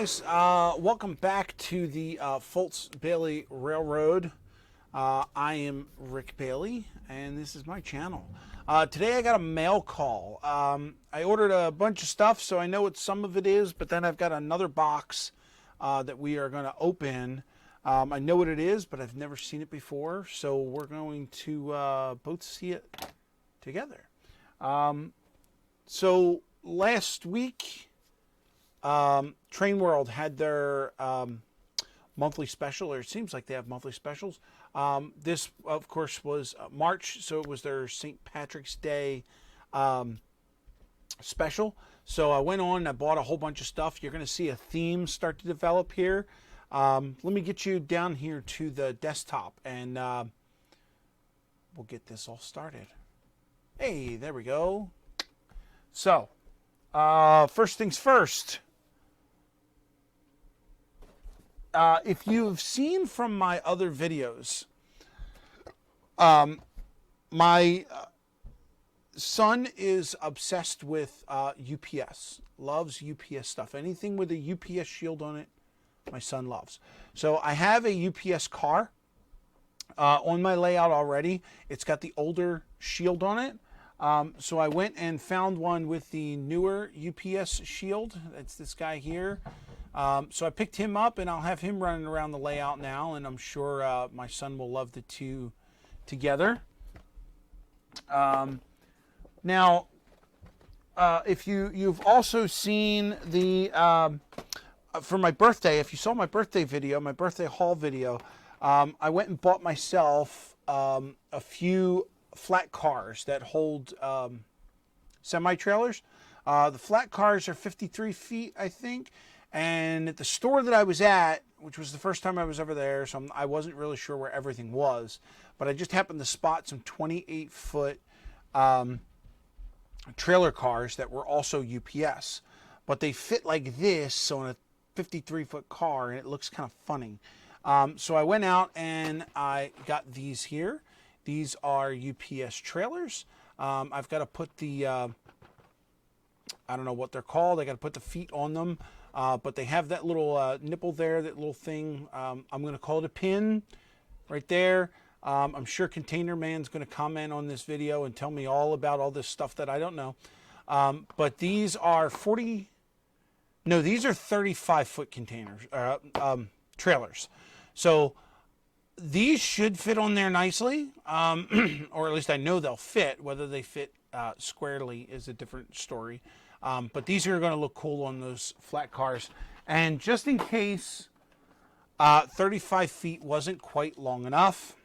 guys, welcome back to the Fultz-Bailey Railroad. I am Rick Bailey, and this is my channel. Today I got a mail call. I ordered a bunch of stuff, so I know what some of it is, but then I've got another box that we are going to open. I know what it is, but I've never seen it before, so we're going to both see it together. So last week, Train World had their monthly special, or it seems like they have monthly specials. This, of course, was March, so it was their St. Patrick's Day special. So I went on and I bought a whole bunch of stuff. You're going to see a theme start to develop here. Let me get you down here to the desktop, and we'll get this all started. Hey, there we go. So, first things first. If you've seen from my other videos, my son is obsessed with UPS, loves UPS stuff. Anything with a UPS shield on it, my son loves. So I have a UPS car on my layout already. It's got the older shield on it. So I went and found one with the newer UPS shield. That's this guy here. So I picked him up, and I'll have him running around the layout now, and I'm sure my son will love the two together. Now, if you've also seen the for my birthday, if you saw my birthday video, my birthday haul video, I went and bought myself a few flat cars that hold semi-trailers. The flat cars are 53 feet, I think. And at the store that I was at, which was the first time I was ever there, so I wasn't really sure where everything was, but I just happened to spot some 28-foot trailer cars that were also UPS. But they fit like this, so in a 53-foot car, and it looks kind of funny. So I went out and I got these here. These are UPS trailers. I've got to put the, I don't know what they're called. I got to put the feet on them. But they have that little nipple there, that little thing. I'm going to call it a pin right there. I'm sure Container Man's going to comment on this video and tell me all about all this stuff that I don't know. But these are these are 35-foot containers, trailers. So these should fit on there nicely, or at least I know they'll fit. Whether they fit squarely is a different story. But these are going to look cool on those flat cars. And just in case 35 feet wasn't quite long enough,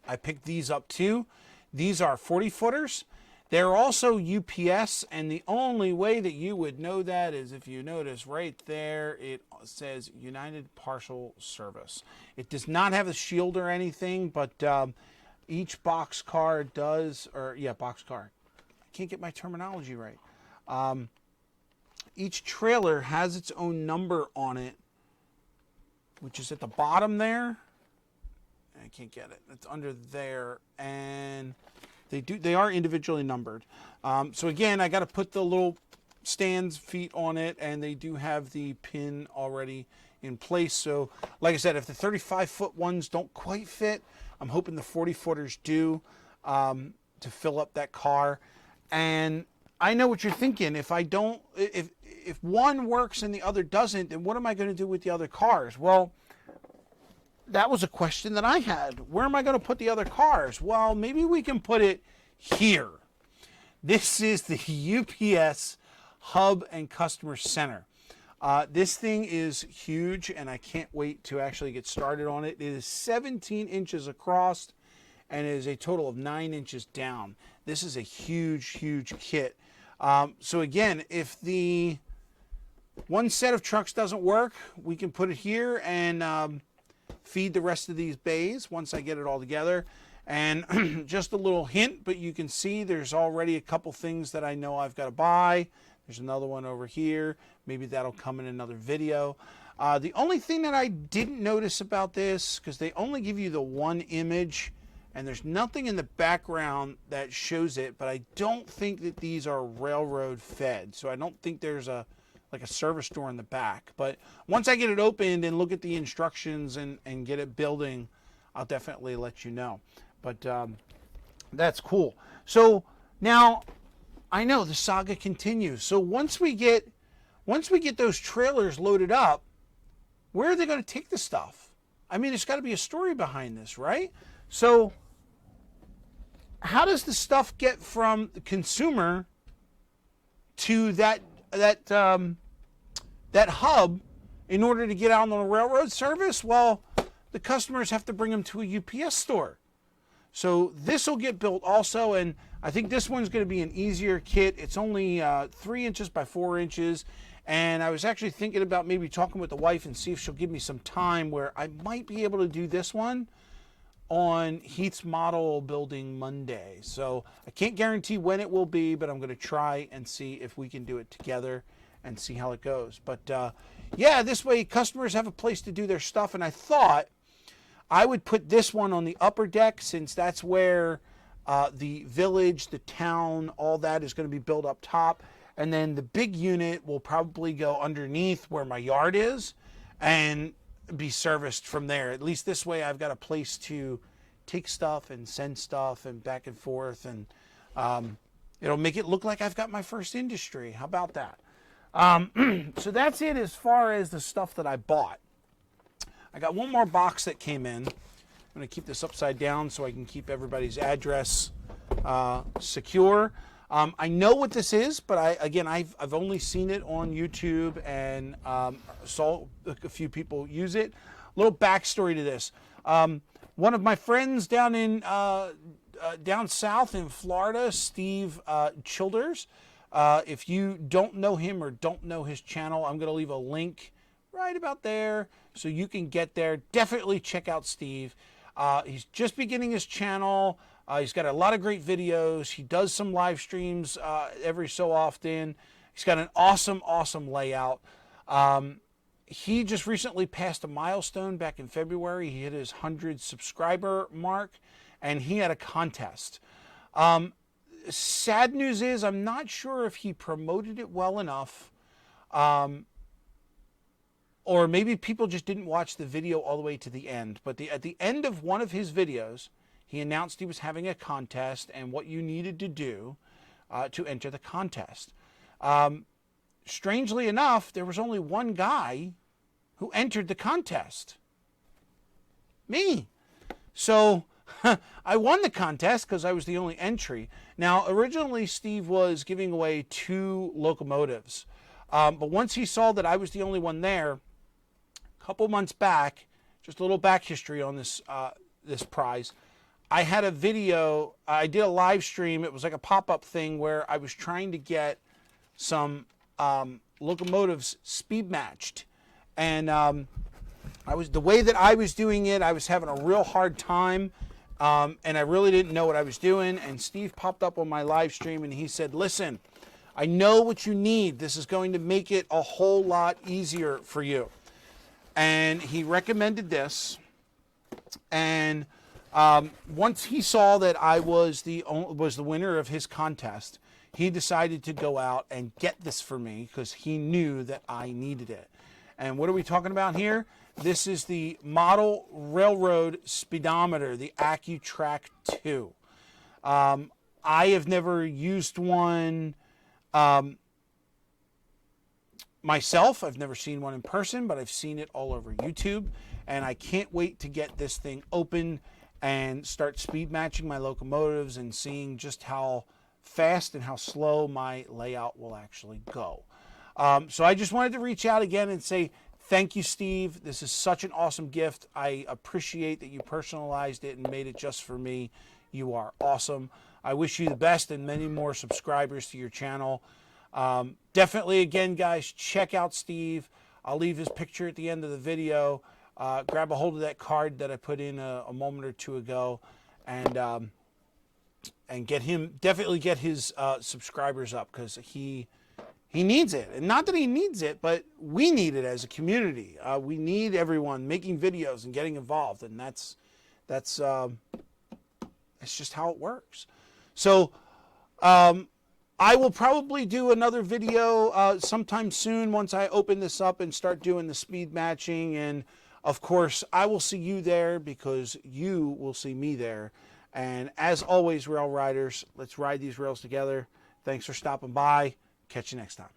I picked these up too. These are 40-footers. They're also UPS, and the only way that you would know that is if you notice right there, it says United Parcel Service. It does not have a shield or anything, but each boxcar does, boxcar. I can't get my terminology right. Each trailer has its own number on it, which is at the bottom there. I can't get it. It's under there, and they are individually numbered. So again, I got to put the little stands feet on it, and they do have the pin already in place. So like I said, if the 35-foot ones don't quite fit, I'm hoping the 40-footers do, to fill up that car. And I know what you're thinking. If one works and the other doesn't, then what am I going to do with the other cars? Well, that was a question that I had. Where am I going to put the other cars? Well, maybe we can put it here. This is the UPS Hub and Customer Center. This thing is huge, and I can't wait to actually get started on it. It is 17 inches across, and it is a total of 9 inches down. This is a huge, huge kit. So again, if the one set of trucks doesn't work, we can put it here and feed the rest of these bays once I get it all together. And just a little hint, but you can see there's already a couple things that I know I've got to buy. There's another one over here. Maybe that'll come in another video. The only thing that I didn't notice about this, because they only give you the one image, and there's nothing in the background that shows it, but I don't think that these are railroad fed. So I don't think there's like a service door in the back. But once I get it opened and look at the instructions and get it building, I'll definitely let you know. But that's cool. So now I know the saga continues. So once we get those trailers loaded up, where are they going to take the stuff? I mean, there's got to be a story behind this, right? So how does the stuff get from the consumer to that hub in order to get out on the railroad service? Well, the customers have to bring them to a UPS store. So this will get built also, and I think this one's going to be an easier kit. It's only 3 inches by 4 inches, and I was actually thinking about maybe talking with the wife and see if she'll give me some time where I might be able to do this one on Heath's model building Monday. So I can't guarantee when it will be, but I'm going to try and see if we can do it together and see how it goes. But yeah, this way customers have a place to do their stuff, and I thought I would put this one on the upper deck since that's where the village, the town, all that is going to be built up top. And then the big unit will probably go underneath where my yard is and be serviced from there. At least this way I've got a place to take stuff and send stuff and back and forth. And it'll make it look like I've got my first industry. How about that? So that's it as far as the stuff that I bought. I got one more box that came in. I'm going to keep this upside down so I can keep everybody's address secure. I know what this is, but I've only seen it on YouTube and saw a few people use it. A little backstory to this. One of my friends down south in Florida, Steve Childers. If you don't know him or don't know his channel, I'm going to leave a link right about there so you can get there. Definitely check out Steve. He's just beginning his channel. He's got a lot of great videos. He does some live streams every so often. He's got an awesome layout. He just recently passed a milestone back in February. He hit his 100 subscriber mark, and he had a contest. Sad news is I'm not sure if he promoted it well enough, or maybe people just didn't watch the video all the way to the end. But at the end of one of his videos, he announced he was having a contest and what you needed to do to enter the contest. Strangely enough, there was only one guy who entered the contest. Me. So I won the contest because I was the only entry. Now, originally, Steve was giving away 2 locomotives. But once he saw that I was the only one there, a couple months back, just a little back history on this prize, I had a video, I did a live stream. It was like a pop-up thing where I was trying to get some locomotives speed matched. And the way that I was doing it, I was having a real hard time. And I really didn't know what I was doing. And Steve popped up on my live stream and he said, listen, I know what you need. This is going to make it a whole lot easier for you. And he recommended this. And once he saw that I was the winner of his contest, he decided to go out and get this for me because he knew that I needed it. And what are we talking about here? This is the model railroad speedometer, the Accutrack 2. I have never used one myself. I've never seen one in person, but I've seen it all over YouTube. And I can't wait to get this thing open and start speed matching my locomotives and seeing just how fast and how slow my layout will actually go. So I just wanted to reach out again and say thank you, Steve. This is such an awesome gift. I appreciate that you personalized it and made it just for me. You are awesome. I wish you the best and many more subscribers to your channel. Definitely, again, guys, check out Steve. I'll leave his picture at the end of the video. Grab a hold of that card that I put in a moment or two ago, and definitely get his subscribers up because he needs it. And not that he needs it, but we need it as a community. We need everyone making videos and getting involved, and that's just how it works. So I will probably do another video sometime soon once I open this up and start doing the speed matching. And of course, I will see you there because you will see me there. And as always, rail riders, let's ride these rails together. Thanks for stopping by. Catch you next time.